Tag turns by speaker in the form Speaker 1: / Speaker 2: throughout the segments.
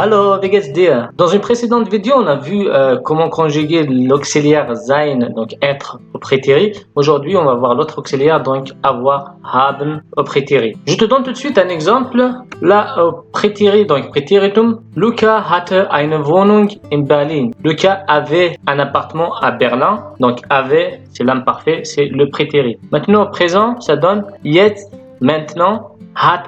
Speaker 1: Hallo, wie geht's dir? Dans une précédente vidéo, on a vu comment conjuguer l'auxiliaire sein, donc être au prétérit. Aujourd'hui, on va voir l'autre auxiliaire, donc avoir, haben au prétérit. Je te donne tout de suite un exemple. Là, au prétérit, donc prétéritum, Luca hatte eine Wohnung in Berlin. Luca avait un appartement à Berlin. Donc avait, c'est l'imparfait, c'est le prétérit. Maintenant, au présent, ça donne jetzt, maintenant, hat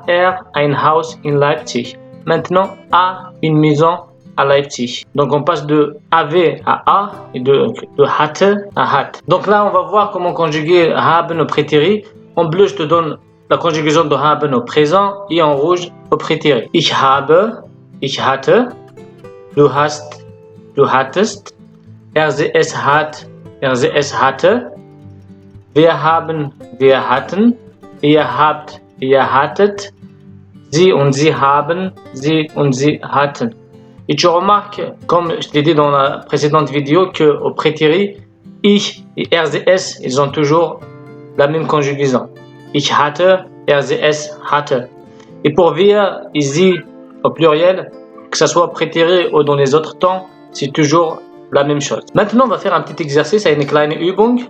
Speaker 1: ein Haus in Leipzig. Maintenant, a une maison à Leipzig. Donc on passe de avait à a et de hatte à hat. Donc là, on va voir comment conjuguer haben au prétérit. En bleu, je te donne la conjugaison de haben au présent et en rouge au prétérit. Ich habe, ich hatte, du hast, du hattest, es hat, es hatte, wir haben, wir hatten, ihr habt, ihr hattet, sie und sie haben, sie und sie hatten. Et tu remarques, comme je t'ai dit dans la précédente vidéo, qu'au prétérit, ich et es, ils ont toujours la même conjugaison. Ich hatte, es hatte. Et pour wir et sie au pluriel, que ce soit au prétérit ou dans les autres temps, c'est toujours la même chose. Maintenant, on va faire un petit exercice, une kleine Übung.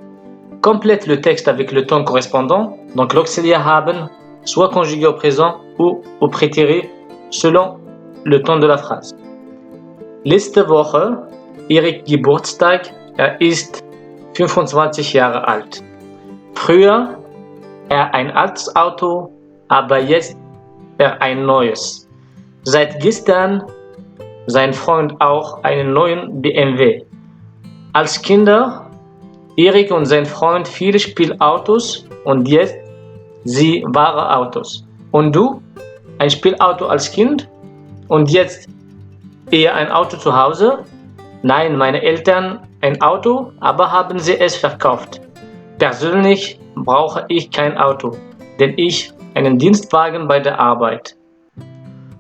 Speaker 1: Complète le texte avec le temps correspondant. Donc l'auxiliaire haben, soit conjugué au présent ou au prétérit selon le temps de la phrase. Letzte Woche, Erik Geburtstag, ist 25 Jahre alt. Früher, ein altes Auto, aber jetzt ein neues. Seit gestern, sein Freund auch einen neuen BMW. Als Kinder, Erik und sein Freund viele Spielautos und jetzt sie wahre Autos. Und du? Ein Spielauto als Kind? Und jetzt eher ein Auto zu Hause? Nein, meine Eltern ein Auto, aber haben sie es verkauft. Persönlich brauche ich kein Auto, denn ich einen Dienstwagen bei der Arbeit.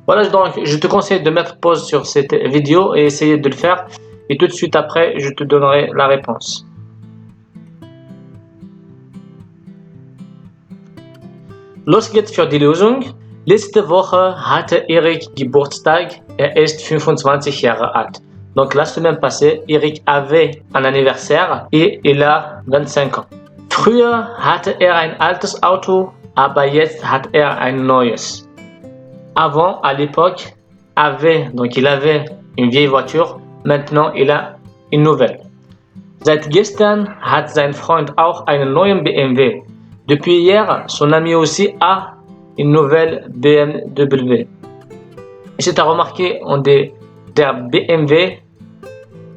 Speaker 1: Voilà, donc je te conseille de mettre pause sur cette vidéo et essayer de le faire. Et tout de suite après, je te donnerai la réponse. Los geht's für die Lösung. Letzte Woche hatte Erik Geburtstag. Ist 25 Jahre alt. Donc la semaine passée, Erik avait un anniversaire et il a 25 ans. Früher hatte ein altes Auto, aber jetzt hat ein neues. Avant, à l'époque, donc il avait une vieille voiture. Maintenant, il a une nouvelle. Seit gestern hat sein Freund auch einen neuen BMW. Depuis hier, son ami aussi a une nouvelle BMW. Et si tu as remarqué, on dit der BMW,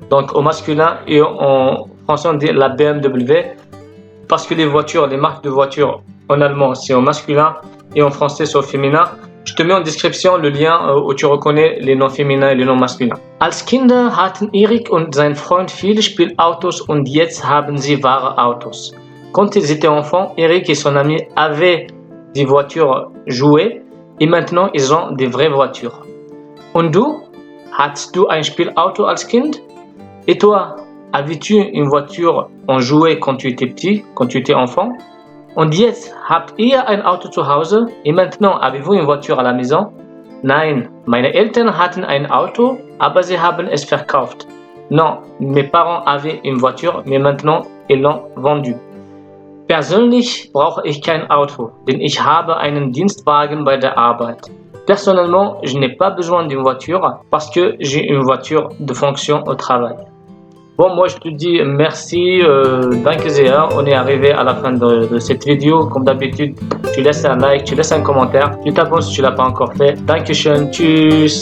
Speaker 1: donc au masculin, et en français on dit la BMW, parce que les voitures, les marques de voitures en allemand c'est au masculin et en français c'est au féminin. Je te mets en description le lien où tu reconnais les noms féminins et les noms masculins. Als Kinder hatten Erik und sein Freund viele Spielautos und jetzt haben sie wahre Autos. Quand ils étaient enfants, Erik et son ami avaient des voitures jouées et maintenant ils ont des vraies voitures. Und du? Hattest du ein Spielauto als Kind? Et toi, avais-tu une voiture en jouet quand tu étais petit, quand tu étais enfant? Und jetzt habt ihr ein Auto zu Hause? Et maintenant, avez-vous une voiture à la maison? Nein, meine Eltern hatten ein Auto, aber sie haben es verkauft. Non, mes parents avaient une voiture, mais maintenant ils l'ont vendue. Persönlich brauche ich kein Auto, denn ich habe einen Dienstwagen bei der Arbeit. Personnellement, je n'ai pas besoin d'une voiture parce que j'ai une voiture de fonction au travail. Bon, moi je te dis merci, danke sehr. On est arrivé à la fin de cette vidéo. Comme d'habitude, tu laisses un like, tu laisses un commentaire, tu t'abonnes si tu ne l'as pas encore fait. Dankeschön, tschüss.